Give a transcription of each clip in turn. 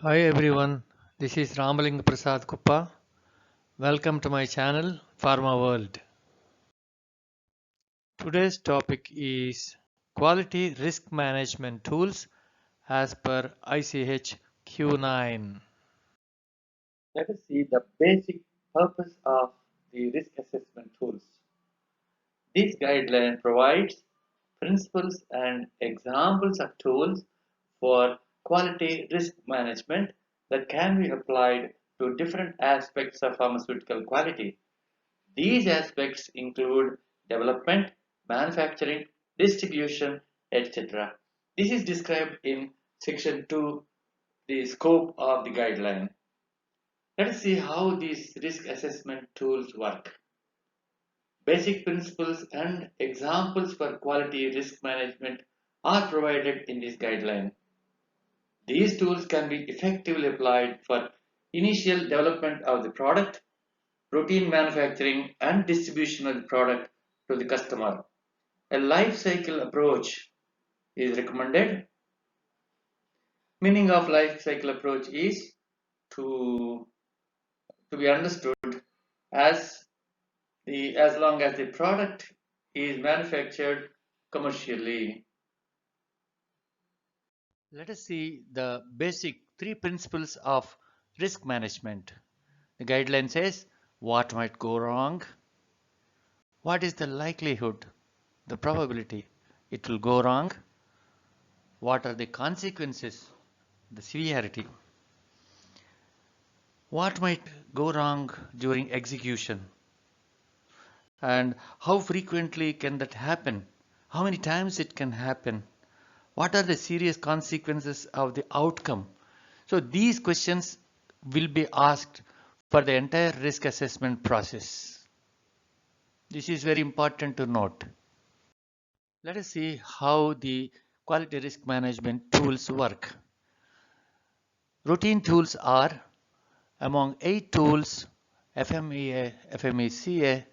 Hi everyone, this is Ramaling Prasad Kuppa. Welcome to my channel Pharma World. Today's topic is Quality Risk Management Tools as per ICH Q9. Let us see the basic purpose of the risk assessment tools. This guideline provides principles and examples of tools for quality risk management that can be applied to different aspects of pharmaceutical quality. These aspects include development, manufacturing, distribution, etc. This is described in section 2, the scope of the guideline. Let us see how these risk assessment tools work. Basic principles and examples for quality risk management are provided in this guideline. These tools can be effectively applied for initial development of the product, routine manufacturing, and distribution of the product to the customer. A life cycle approach is recommended. Meaning of life cycle approach is to, to be understood as as long as the product is manufactured commercially. Let us see the basic three principles of risk management. The guideline says what might go wrong, what is the likelihood, the probability it will go wrong, what are the consequences, the severity. What might go wrong during execution? And how frequently can that happen? How many times it can happen? What are the serious consequences of the outcome? So these questions will be asked for the entire risk assessment process. This is very important to note. Let us see how the quality risk management tools work. Routine tools are among 8 tools: FMEA, FMECA,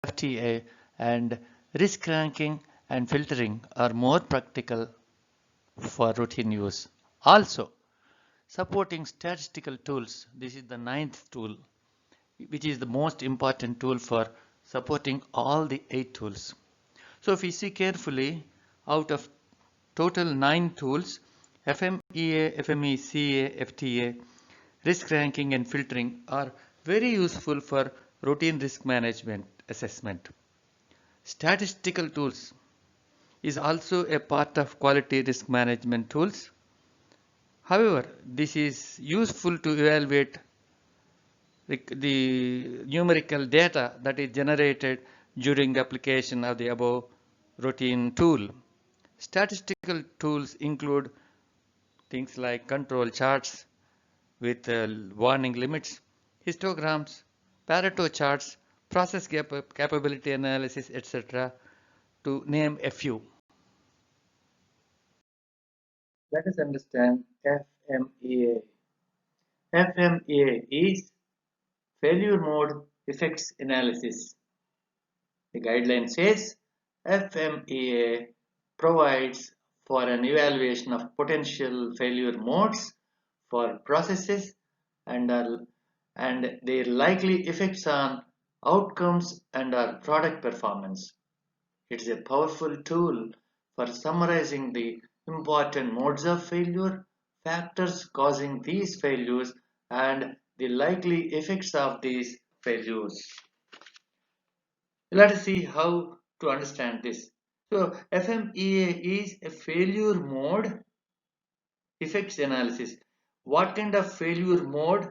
FTA, and risk ranking and filtering are more practical for routine use. Also, supporting statistical tools. This is the 9th tool, which is the most important tool for supporting all the 8 tools. So if we see carefully, out of total 9 tools, FMEA, FMECA, FTA, risk ranking and filtering are very useful for routine risk management assessment. Statistical tools is also a part of quality risk management tools. However, this is useful to evaluate the numerical data that is generated during the application of the above routine tool. Statistical tools include things like control charts with warning limits, histograms, Pareto charts, process capability analysis, etc., to name a few. Let us understand FMEA. FMEA is failure mode effects analysis. The guideline says FMEA provides for an evaluation of potential failure modes for processes and, and their likely effects on outcomes and our product performance. It is a powerful tool for summarizing the important modes of failure, factors causing these failures, and the likely effects of these failures. Let us see how to understand this. So, FMEA is a failure mode effects analysis. What kind of failure mode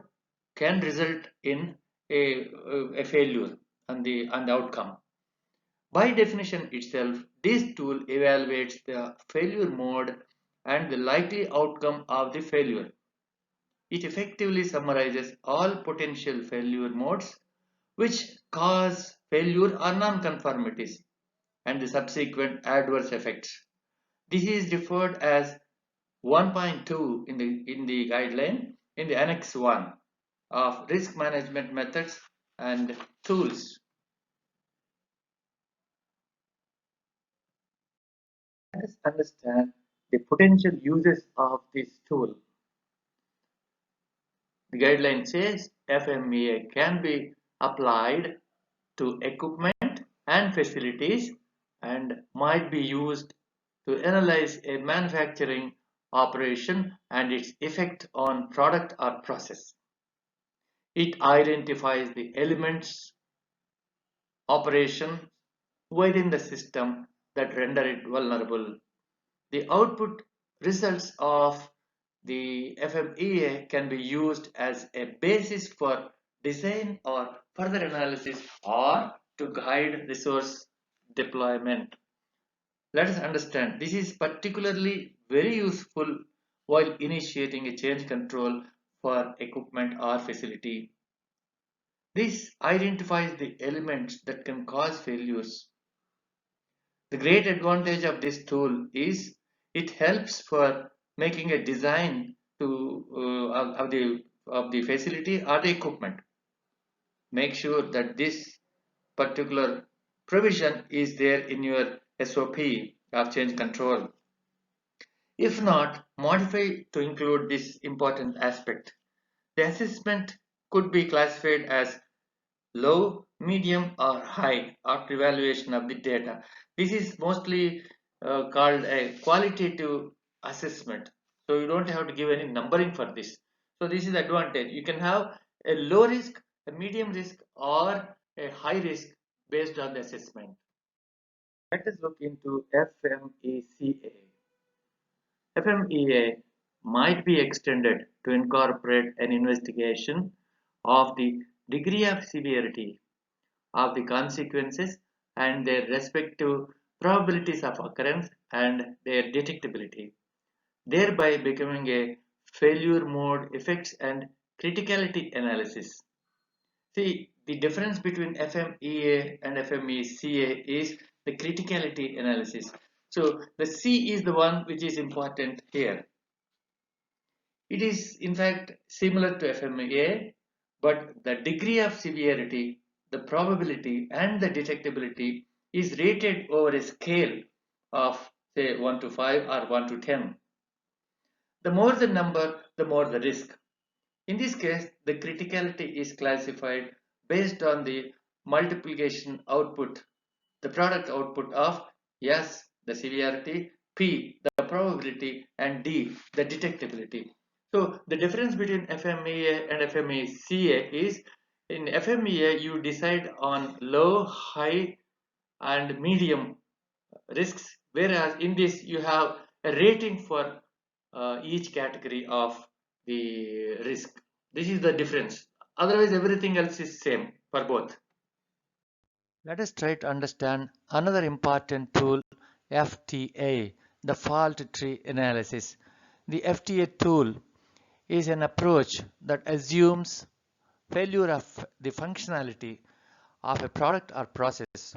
can result in a failure and the outcome? By definition itself, this tool evaluates the failure mode and the likely outcome of the failure. It effectively summarizes all potential failure modes which cause failure or non-conformities and the subsequent adverse effects. This is referred as 1.2 in the guideline in the Annex 1 of risk management methods and tools. Let us understand the potential uses of this tool. The guideline says FMEA can be applied to equipment and facilities and might be used to analyze a manufacturing operation and its effect on product or process. It identifies the elements, operation within the system that render it vulnerable. The output results of the FMEA can be used as a basis for design or further analysis or to guide resource deployment. Let us understand this is particularly very useful while initiating a change control for equipment or facility. This identifies the elements that can cause failures. The great advantage of this tool is it helps for making a design of the facility or the equipment. Make sure that this particular provision is there in your SOP of change control. If not, modify to include this important aspect. The assessment could be classified as low, medium or high after evaluation of the data. This is mostly called a qualitative assessment. So you don't have to give any numbering for this. So this is the advantage. You can have a low risk, a medium risk or a high risk based on the assessment. Let us look into FMECA. FMEA might be extended to incorporate an investigation of the degree of severity of the consequences and their respective probabilities of occurrence and their detectability, thereby becoming a failure mode effects and criticality analysis. See, the difference between FMEA and FMECA is the criticality analysis. So the C is the one which is important here. It is in fact similar to FMEA, but the degree of severity, the probability and the detectability is rated over a scale of say 1 to 5 or 1 to 10. The more the number, the more the risk. In this case, the criticality is classified based on the multiplication output, the product output of S, the severity, P, the probability, and D, the detectability. So the difference between FMEA and FMECA is in FMEA you decide on low, high, and medium risks, whereas in this you have a rating for each category of the risk. This is the difference. Otherwise, everything else is same for both. Let us try to understand another important tool, FTA, the fault tree analysis. The FTA tool is an approach that assumes failure of the functionality of a product or process.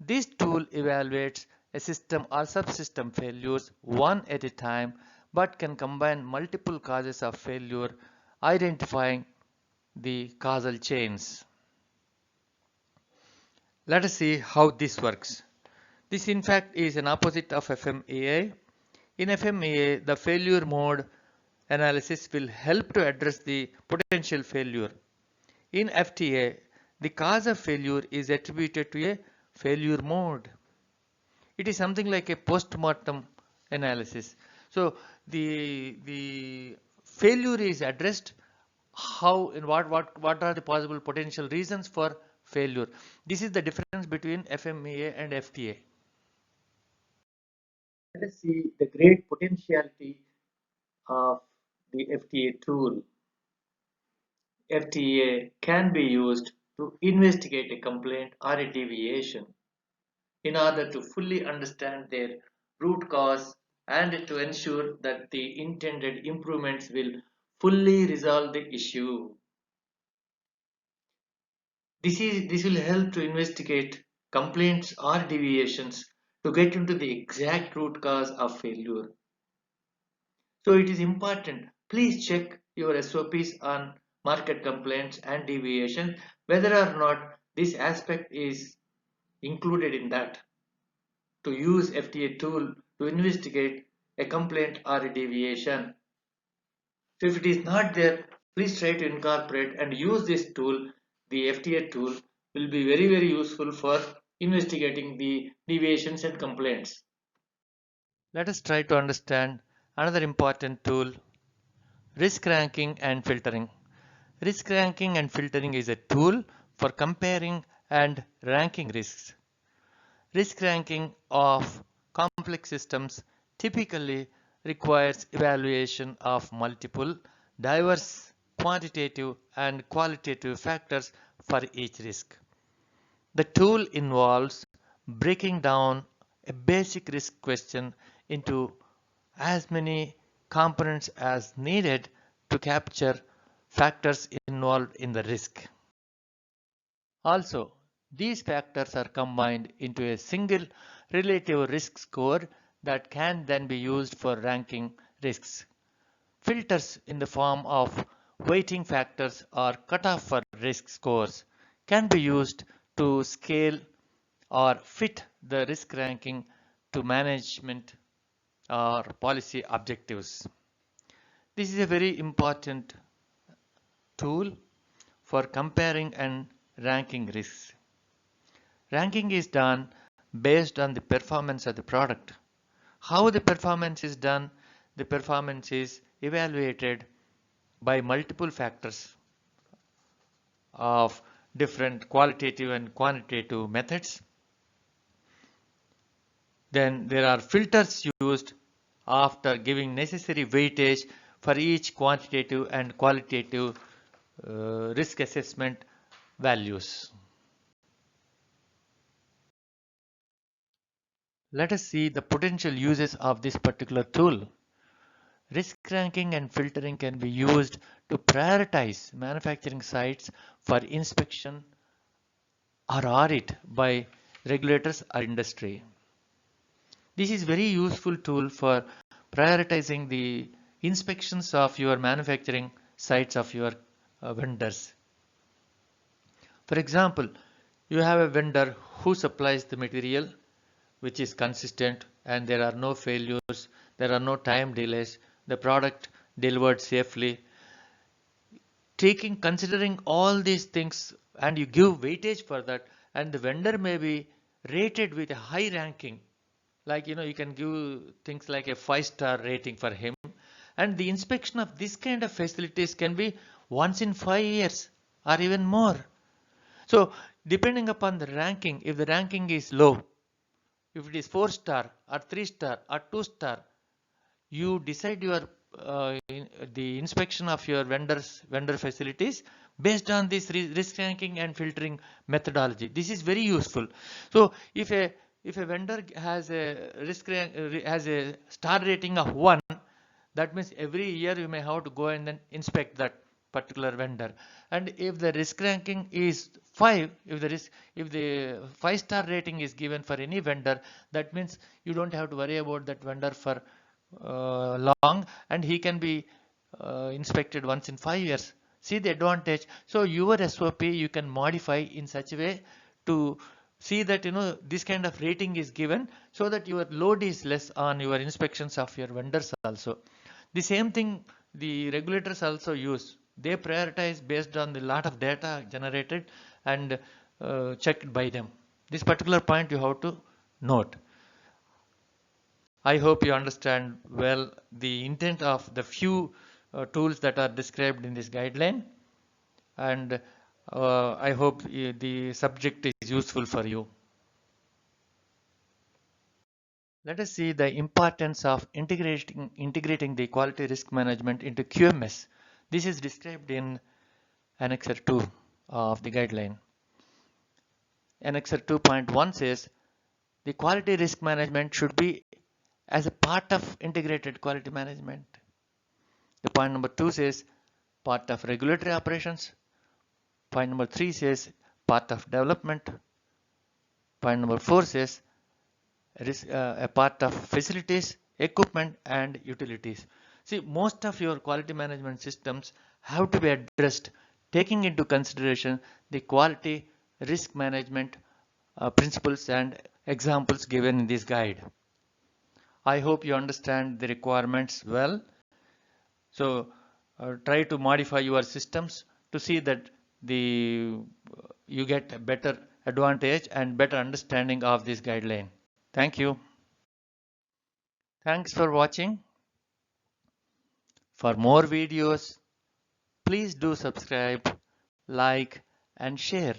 This tool evaluates a system or subsystem failures one at a time but can combine multiple causes of failure, identifying the causal chains. Let us see how this works. This in fact is an opposite of FMEA. In FMEA, the failure mode analysis will help to address the potential failure. In FTA, the cause of failure is attributed to a failure mode. It is something like a post-mortem analysis. So the failure is addressed, how and what are the possible potential reasons for failure. This is the difference between FMEA and FTA. Let us see the great potentiality of the FTA tool. FTA can be used to investigate a complaint or a deviation in order to fully understand their root cause and to ensure that the intended improvements will fully resolve the issue. This will help to investigate complaints or deviations to get into the exact root cause of failure. So it is important. Please check your SOPs on market complaints and deviation whether or not this aspect is included in that. To use FTA tool to investigate a complaint or a deviation. So if it is not there, Please try to incorporate and use this tool. The FTA tool will be very useful for investigating the deviations and complaints. Let us try to understand another important tool, risk ranking and filtering. Risk ranking and filtering is a tool for comparing and ranking risks. Risk ranking of complex systems typically requires evaluation of multiple, diverse quantitative and qualitative factors for each risk. The tool involves breaking down a basic risk question into as many components as needed to capture factors involved in the risk. Also, these factors are combined into a single relative risk score that can then be used for ranking risks. Filters in the form of weighting factors or cutoff for risk scores can be used to scale or fit the risk ranking to management or policy objectives. This is a very important tool for comparing and ranking risks. Ranking is done based on the performance of the product. How the performance is done? The performance is evaluated by multiple factors of different qualitative and quantitative methods. Then there are filters used after giving necessary weightage for each quantitative and qualitative risk assessment values. Let us see the potential uses of this particular tool. Risk ranking and filtering can be used to prioritize manufacturing sites for inspection or audit by regulators or industry. This is very useful tool for prioritizing the inspections of your manufacturing sites of your vendors. For example, you have a vendor who supplies the material which is consistent and there are no failures, there are no time delays, the product delivered safely. Considering all these things and you give weightage for that, and the vendor may be rated with a high ranking, like you can give things like a 5-star rating for him, and the inspection of this kind of facilities can be once in 5 years or even more. So depending upon the ranking, if the ranking is low, if it is 4-star or 3-star or 2-star, you decide your the inspection of your vendor facilities based on this risk ranking and filtering methodology. This is very useful. So if a vendor has a has a star rating of 1, that means every year you may have to go and then inspect that particular vendor. And if the risk ranking is 5, if the 5-star rating is given for any vendor, that means you don't have to worry about that vendor for long, and he can be inspected once in 5 years. See the advantage. So your SOP you can modify in such a way to see that this kind of rating is given so that your load is less on your inspections of your vendors also. The same thing the regulators also use. They prioritize based on the lot of data generated and checked by them. This particular point you have to note. I hope you understand well the intent of the few tools that are described in this guideline, and I hope the subject is useful for you. Let us see the importance of integrating the quality risk management into QMS. This is described in Annexure 2 of the guideline. Annexure 2.1 says the quality risk management should be as a part of integrated quality management. The point number 2 says part of regulatory operations. Point number 3 says part of development. Point number 4 says a part of facilities, equipment and utilities. See, most of your quality management systems have to be addressed taking into consideration the quality risk management principles and examples given in this guide. I hope you understand the requirements well. So try to modify your systems to see that you get a better advantage and better understanding of this guideline. Thank you. Thanks for watching. For more videos, please do subscribe, like, and share.